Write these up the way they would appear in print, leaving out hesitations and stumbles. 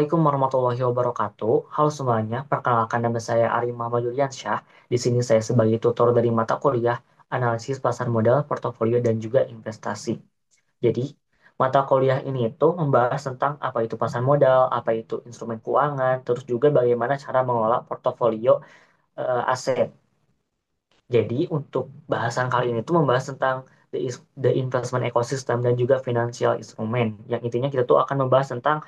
Assalamualaikum warahmatullahi wabarakatuh. Halo semuanya, perkenalkan nama saya Arif Muhammad Yuliansyah. Di sini saya sebagai tutor dari mata kuliah Analisis Pasar Modal, Portofolio, dan juga Investasi. Jadi, mata kuliah ini itu membahas tentang apa itu pasar modal, apa itu instrumen keuangan, terus juga bagaimana cara mengelola portofolio aset. Jadi untuk bahasan kali ini tuh membahas tentang the investment ecosystem dan juga financial instrument. Yang intinya kita tuh akan membahas tentang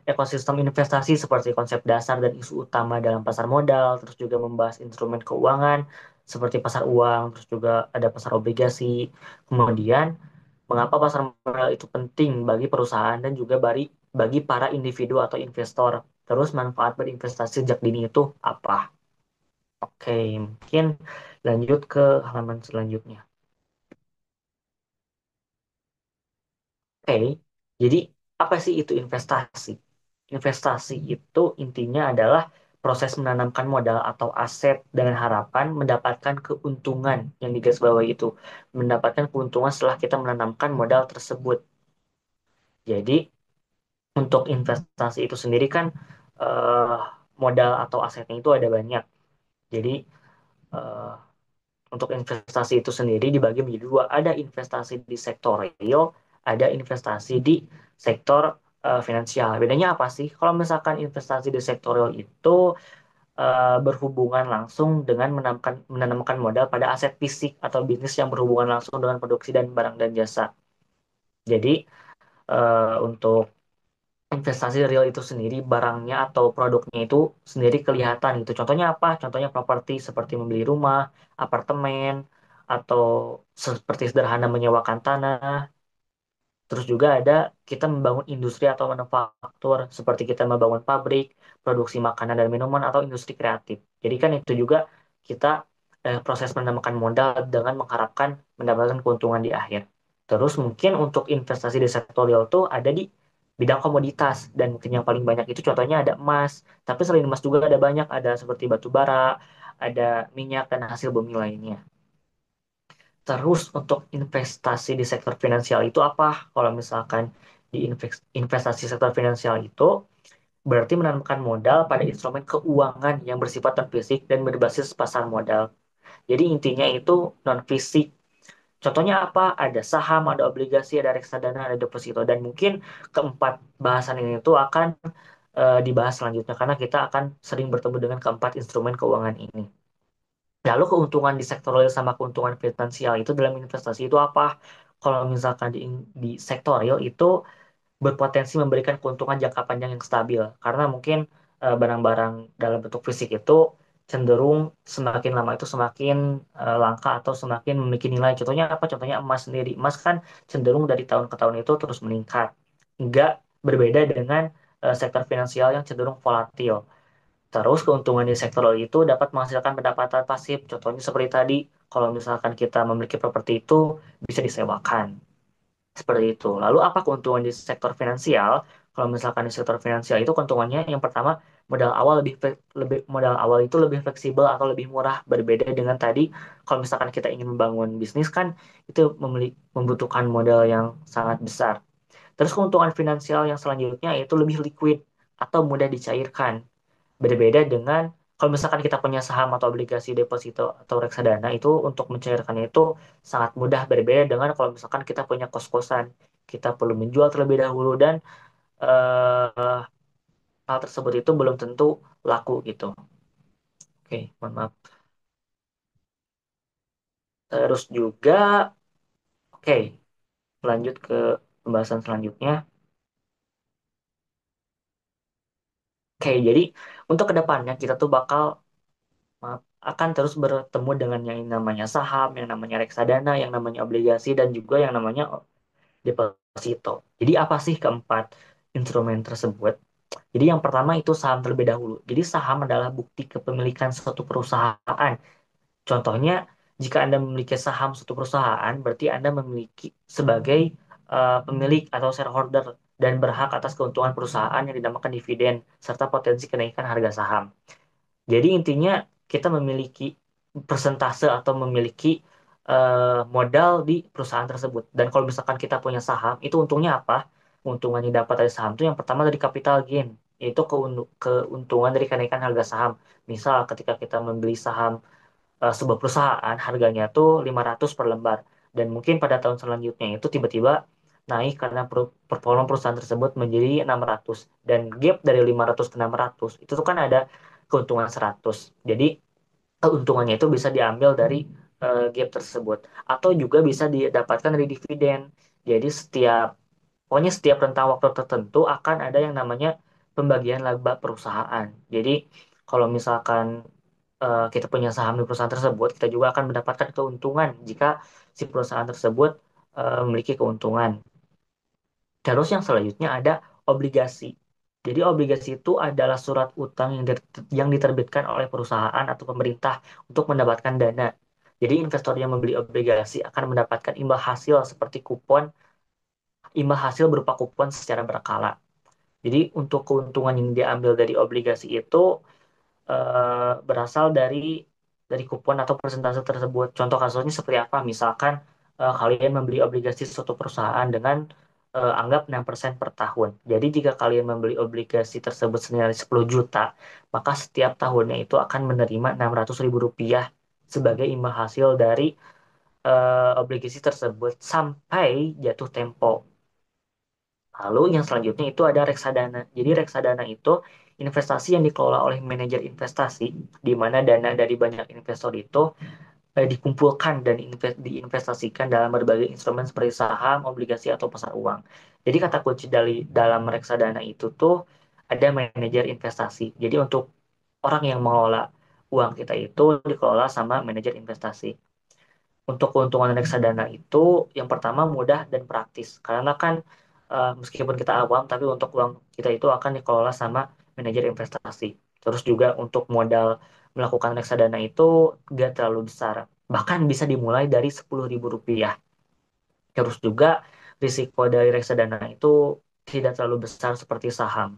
ekosistem investasi seperti konsep dasar dan isu utama dalam pasar modal, terus juga membahas instrumen keuangan seperti pasar uang, terus juga ada pasar obligasi. Kemudian mengapa pasar modal itu penting bagi perusahaan dan juga bagi para individu atau investor. Terus manfaat berinvestasi sejak dini itu apa? Oke, mungkin lanjut ke halaman selanjutnya. Oke, jadi apa sih itu investasi? Investasi itu intinya adalah proses menanamkan modal atau aset dengan harapan mendapatkan keuntungan yang digarisbawahi itu. Mendapatkan keuntungan setelah kita menanamkan modal tersebut. Jadi untuk investasi itu sendiri kan eh, modal atau asetnya itu ada banyak. Jadi eh, untuk investasi itu sendiri dibagi menjadi dua. Ada investasi di sektor real, ada investasi di sektor finansial. Bedanya apa sih? Kalau misalkan investasi di sektor real itu berhubungan langsung dengan menanamkan modal pada aset fisik atau bisnis yang berhubungan langsung dengan produksi dan barang dan jasa. Jadi untuk investasi real itu sendiri, barangnya atau produknya itu sendiri kelihatan gitu. Contohnya apa? Contohnya properti seperti membeli rumah, apartemen, atau seperti sederhana menyewakan tanah. Terus juga ada kita membangun industri atau manufaktur, seperti kita membangun pabrik, produksi makanan dan minuman, atau industri kreatif. Jadi kan itu juga kita proses menambahkan modal dengan mengharapkan mendapatkan keuntungan di akhir. Terus mungkin untuk investasi di sektor real tuh ada di bidang komoditas, dan mungkin yang paling banyak itu contohnya ada emas. Tapi selain emas juga ada banyak, ada seperti batu bara, ada minyak, dan hasil bumi lainnya. Terus untuk investasi di sektor finansial itu apa? Kalau misalkan di investasi sektor finansial itu berarti menanamkan modal pada instrumen keuangan yang bersifat non fisik dan berbasis pasar modal. Jadi intinya itu non fisik. Contohnya apa? Ada saham, ada obligasi, ada reksadana, ada deposito, dan mungkin keempat bahasan ini itu akan dibahas selanjutnya karena kita akan sering bertemu dengan keempat instrumen keuangan ini. Lalu keuntungan di sektor real sama keuntungan finansial itu dalam investasi itu apa? Kalau misalkan di sektor real itu berpotensi memberikan keuntungan jangka panjang yang stabil karena mungkin barang-barang dalam bentuk fisik itu cenderung semakin lama itu semakin langka atau semakin memiliki nilai. Contohnya apa? Contohnya emas sendiri. Emas kan cenderung dari tahun ke tahun itu terus meningkat. Enggak berbeda dengan sektor finansial yang cenderung volatil. Terus keuntungan di sektor real itu dapat menghasilkan pendapatan pasif. Contohnya seperti tadi, kalau misalkan kita memiliki properti itu bisa disewakan. Seperti itu. Lalu apa keuntungan di sektor finansial? Kalau misalkan di sektor finansial itu keuntungannya yang pertama modal awal itu lebih fleksibel atau lebih murah berbeda dengan tadi kalau misalkan kita ingin membangun bisnis kan itu membutuhkan modal yang sangat besar. Terus keuntungan finansial yang selanjutnya yaitu lebih liquid atau mudah dicairkan. Berbeda dengan kalau misalkan kita punya saham atau obligasi deposito atau reksadana itu untuk mencairkannya itu sangat mudah berbeda dengan kalau misalkan kita punya kos-kosan. Kita perlu menjual terlebih dahulu dan eh, hal tersebut itu belum tentu laku gitu. Oke, mohon maaf. Terus juga, oke, lanjut ke pembahasan selanjutnya. Oke, jadi untuk kedepannya kita tuh bakal maaf, akan terus bertemu dengan yang namanya saham, yang namanya reksadana, yang namanya obligasi, dan juga yang namanya deposito. Jadi apa sih keempat instrumen tersebut? Jadi yang pertama itu saham terlebih dahulu. Jadi saham adalah bukti kepemilikan suatu perusahaan. Contohnya, jika Anda memiliki saham suatu perusahaan, berarti Anda memiliki sebagai pemilik atau shareholder dan berhak atas keuntungan perusahaan yang dinamakan dividen serta potensi kenaikan harga saham. Jadi intinya kita memiliki persentase atau memiliki modal di perusahaan tersebut. Dan kalau misalkan kita punya saham, itu untungnya apa? Keuntungan yang dapat dari saham itu yang pertama dari capital gain. yaitu keuntungan dari kenaikan harga saham. Misal ketika kita membeli saham sebuah perusahaan harganya tuh 500 per lembar dan mungkin pada tahun selanjutnya itu tiba-tiba naik karena performa perusahaan tersebut menjadi 600 dan gap dari 500 ke 600 itu tuh kan ada keuntungan 100. Jadi keuntungannya itu bisa diambil dari gap tersebut atau juga bisa didapatkan dari dividen. Jadi pokoknya setiap rentang waktu tertentu akan ada yang namanya pembagian laba perusahaan. Jadi kalau misalkan kita punya saham di perusahaan tersebut, kita juga akan mendapatkan keuntungan jika si perusahaan tersebut memiliki keuntungan. Terus yang selanjutnya ada obligasi. Jadi obligasi itu adalah surat utang yang diterbitkan oleh perusahaan atau pemerintah untuk mendapatkan dana. Jadi investor yang membeli obligasi akan mendapatkan imbal hasil seperti imbal hasil berupa kupon secara berkala. Jadi untuk keuntungan yang diambil dari obligasi itu berasal dari kupon atau persentase tersebut. Contoh kasusnya seperti apa? Misalkan kalian membeli obligasi suatu perusahaan dengan anggap 6% per tahun. Jadi jika kalian membeli obligasi tersebut senilai 10 juta, maka setiap tahunnya itu akan menerima 600.000 rupiah sebagai imbal hasil dari obligasi tersebut sampai jatuh tempo. Lalu yang selanjutnya itu ada reksadana. Jadi reksadana itu investasi yang dikelola oleh manajer investasi, di mana dana dari banyak investor itu dikumpulkan dan diinvestasikan dalam berbagai instrumen seperti saham, obligasi, atau pasar uang. Jadi kata kunci dari dalam reksadana itu tuh ada manajer investasi. Jadi untuk orang yang mengelola uang kita itu dikelola sama manajer investasi. Untuk keuntungan reksadana itu yang pertama mudah dan praktis. Karena kan meskipun kita awam, tapi untuk uang kita itu akan dikelola sama manajer investasi. Terus juga untuk modal melakukan reksadana itu gak terlalu besar. Bahkan bisa dimulai dari 10.000 rupiah. Terus juga risiko dari reksadana itu tidak terlalu besar seperti saham.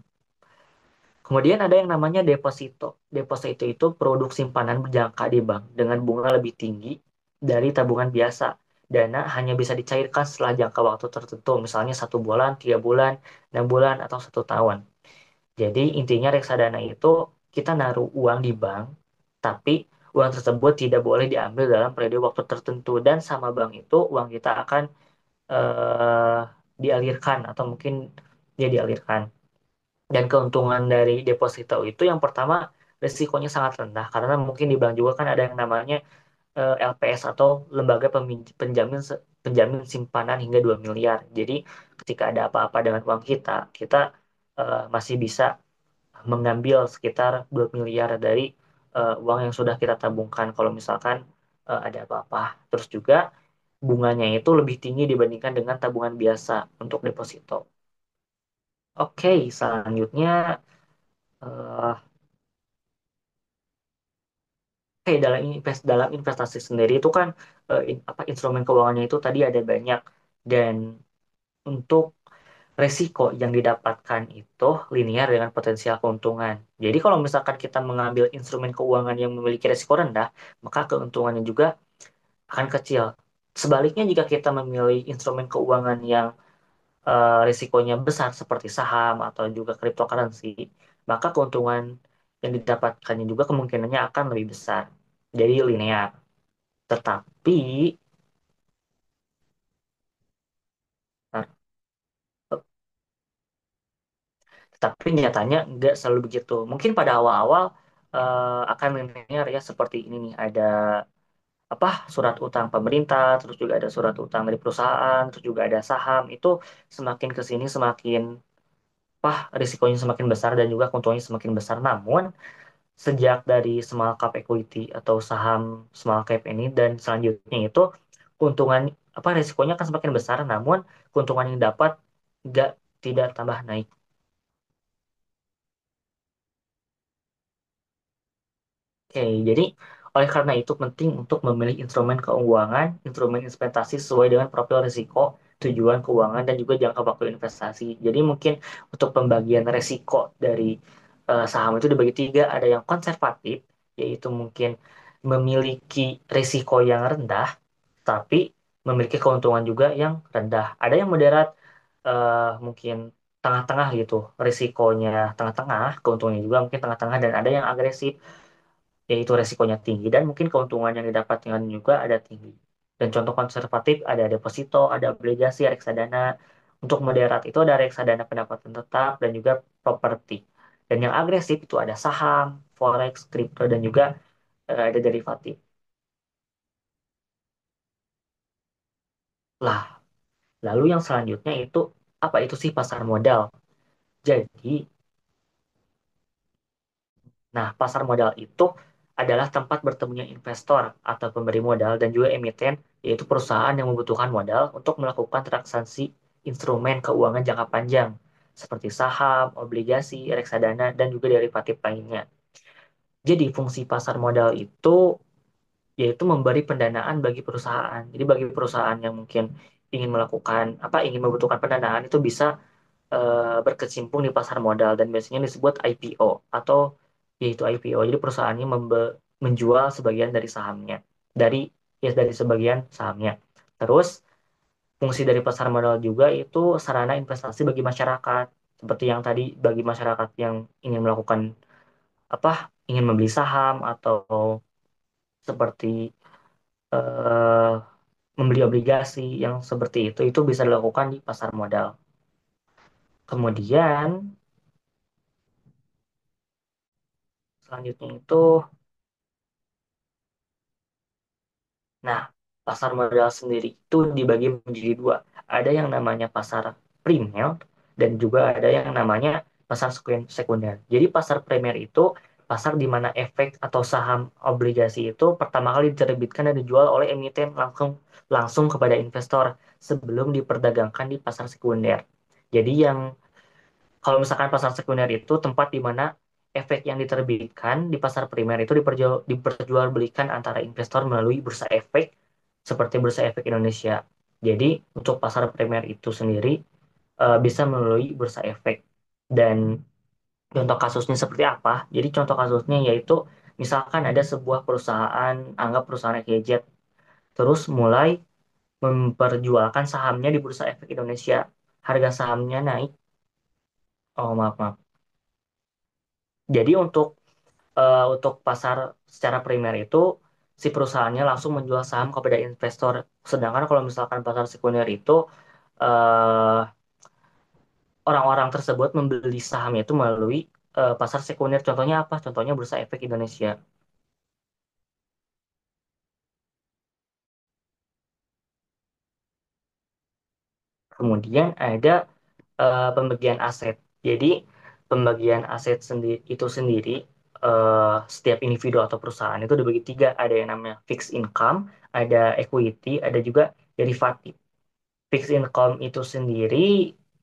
Kemudian ada yang namanya deposito. Deposito itu produk simpanan berjangka di bank dengan bunga lebih tinggi dari tabungan biasa. Dana hanya bisa dicairkan setelah jangka waktu tertentu, misalnya 1 bulan, 3 bulan, 6 bulan, atau 1 tahun. Jadi intinya reksadana itu kita naruh uang di bank, tapi uang tersebut tidak boleh diambil dalam periode waktu tertentu dan sama bank itu uang kita akan eh, dialirkan atau mungkin dia dialirkan. Dan keuntungan dari deposito itu yang pertama risikonya sangat rendah karena mungkin di bank juga kan ada yang namanya LPS atau lembaga penjamin simpanan hingga 2 miliar. Jadi ketika ada apa-apa dengan uang kita, kita masih bisa mengambil sekitar 2 miliar dari uang yang sudah kita tabungkan kalau misalkan ada apa-apa. Terus juga bunganya itu lebih tinggi dibandingkan dengan tabungan biasa untuk deposito. Oke, selanjutnya Oke, dalam investasi sendiri itu kan instrumen keuangannya itu tadi ada banyak dan untuk resiko yang didapatkan itu linear dengan potensial keuntungan. Jadi kalau misalkan kita mengambil instrumen keuangan yang memiliki resiko rendah, maka keuntungannya juga akan kecil. Sebaliknya jika kita memilih instrumen keuangan yang risikonya besar seperti saham atau juga cryptocurrency, maka keuntungan yang didapatkannya juga kemungkinannya akan lebih besar. Jadi linear. Tetapi, nah, tetapi nyatanya nggak selalu begitu. Mungkin pada awal-awal akan linear ya seperti ini nih. Ada apa surat utang pemerintah, terus juga ada surat utang dari perusahaan, terus juga ada saham. Itu semakin ke sini semakin risikonya semakin besar dan juga keuntungannya semakin besar. Namun sejak dari small cap equity atau saham small cap ini dan selanjutnya itu keuntungan risikonya akan semakin besar, namun keuntungan yang dapat nggak tidak tambah naik. Oke, jadi oleh karena itu penting untuk memilih instrumen keuangan, instrumen investasi sesuai dengan profil risiko, tujuan keuangan, dan juga jangka waktu investasi. Jadi mungkin untuk pembagian risiko dari saham itu dibagi tiga, ada yang konservatif, yaitu mungkin memiliki risiko yang rendah, tapi memiliki keuntungan juga yang rendah. Ada yang moderat, mungkin tengah-tengah gitu, risikonya tengah-tengah, keuntungannya juga mungkin tengah-tengah, dan ada yang agresif, yaitu risikonya tinggi dan mungkin keuntungan yang didapatkan juga ada tinggi. Dan contoh konservatif ada deposito, ada obligasi, reksadana. Untuk moderat itu ada reksadana pendapatan tetap dan juga properti. Dan yang agresif itu ada saham, forex, kripto, dan juga ada derivatif. Lah, lalu yang selanjutnya itu apa itu sih pasar modal? Jadi, nah, pasar modal itu adalah tempat bertemunya investor atau pemberi modal dan juga emiten, yaitu perusahaan yang membutuhkan modal untuk melakukan transaksi instrumen keuangan jangka panjang, seperti saham, obligasi, reksadana, dan juga derivatif lainnya. Jadi, fungsi pasar modal itu yaitu memberi pendanaan bagi perusahaan. Jadi, bagi perusahaan yang mungkin ingin melakukan apa, ingin membutuhkan pendanaan itu bisa berkecimpung di pasar modal dan biasanya disebut IPO atau yaitu IPO. Jadi perusahaannya menjual sebagian dari sahamnya, dari dari sebagian sahamnya. Terus fungsi dari pasar modal juga itu sarana investasi bagi masyarakat, seperti yang tadi bagi masyarakat yang ingin melakukan apa, ingin membeli saham atau seperti eh, membeli obligasi yang seperti itu bisa dilakukan di pasar modal. Kemudian selanjutnya itu, nah, pasar modal sendiri itu dibagi menjadi dua. Ada yang namanya pasar primer dan juga ada yang namanya pasar sekunder. Jadi pasar primer itu pasar di mana efek atau saham obligasi itu pertama kali diterbitkan dan dijual oleh emiten langsung langsung kepada investor sebelum diperdagangkan di pasar sekunder. Jadi yang kalau misalkan pasar sekunder itu tempat di mana efek yang diterbitkan di pasar primer itu diperjualbelikan antara investor melalui bursa efek seperti Bursa Efek Indonesia. Jadi untuk pasar primer itu sendiri bisa melalui Bursa Efek. Dan contoh kasusnya seperti apa? Jadi contoh kasusnya yaitu misalkan ada sebuah perusahaan, anggap perusahaan gadget, terus mulai memperjualkan sahamnya di Bursa Efek Indonesia. Harga sahamnya naik. Oh, maaf, maaf. Jadi untuk pasar secara primer itu si perusahaannya langsung menjual saham kepada investor. Sedangkan kalau misalkan pasar sekunder itu eh, orang-orang tersebut membeli sahamnya itu melalui pasar sekunder. Contohnya apa? Contohnya Bursa Efek Indonesia. Kemudian ada pembagian aset. Jadi pembagian aset itu sendiri setiap individu atau perusahaan itu dibagi tiga. Ada yang namanya fixed income, ada equity, ada juga derivatif. Fixed income itu sendiri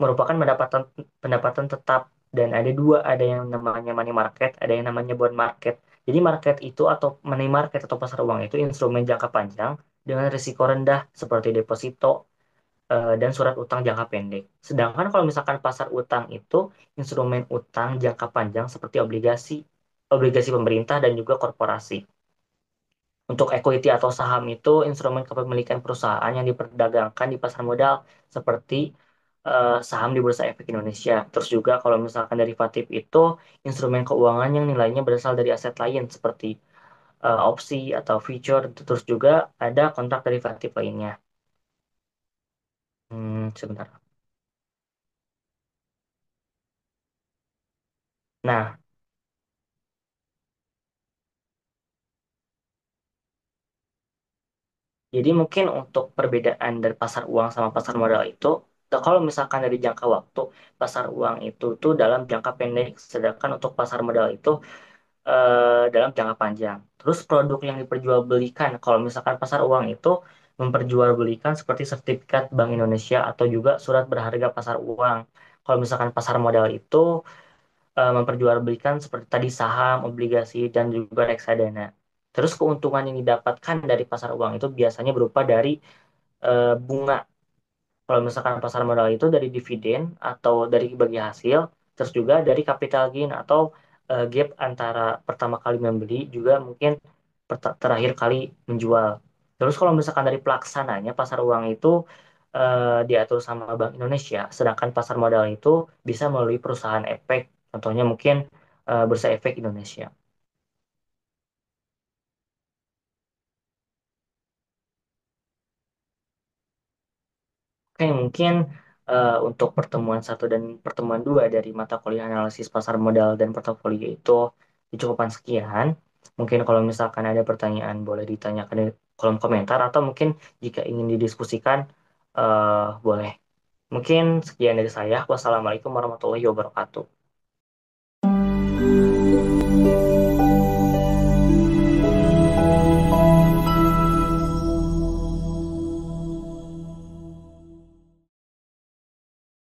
merupakan pendapatan pendapatan tetap dan ada dua, ada yang namanya money market, ada yang namanya bond market. Jadi market itu atau money market atau pasar uang itu instrumen jangka panjang dengan risiko rendah seperti deposito dan surat utang jangka pendek. Sedangkan kalau misalkan pasar utang itu instrumen utang jangka panjang seperti obligasi, obligasi pemerintah dan juga korporasi. Untuk equity atau saham itu instrumen kepemilikan perusahaan yang diperdagangkan di pasar modal seperti saham di Bursa Efek Indonesia. Terus juga kalau misalkan derivatif itu instrumen keuangan yang nilainya berasal dari aset lain seperti opsi atau future. Terus juga ada kontrak derivatif lainnya. Sebentar. Nah, jadi mungkin untuk perbedaan dari pasar uang sama pasar modal itu, kalau misalkan dari jangka waktu, pasar uang itu tuh dalam jangka pendek, sedangkan untuk pasar modal itu dalam jangka panjang. Terus produk yang diperjualbelikan, kalau misalkan pasar uang itu memperjualbelikan seperti sertifikat Bank Indonesia atau juga surat berharga pasar uang. Kalau misalkan pasar modal itu memperjualbelikan seperti tadi saham, obligasi, dan juga reksadana. Terus keuntungan yang didapatkan dari pasar uang itu biasanya berupa dari bunga. Kalau misalkan pasar modal itu dari dividen atau dari bagi hasil, terus juga dari capital gain atau gap antara pertama kali membeli juga mungkin terakhir kali menjual. Terus kalau misalkan dari pelaksananya pasar uang itu diatur sama Bank Indonesia, sedangkan pasar modal itu bisa melalui perusahaan efek, contohnya mungkin Bursa Efek Indonesia. Oke, mungkin untuk pertemuan satu dan pertemuan dua dari mata kuliah analisis pasar modal dan portofolio itu dicukupkan sekian. Mungkin kalau misalkan ada pertanyaan boleh ditanyakan di kolom komentar atau mungkin jika ingin didiskusikan boleh. Mungkin sekian dari saya. Wassalamualaikum warahmatullahi wabarakatuh.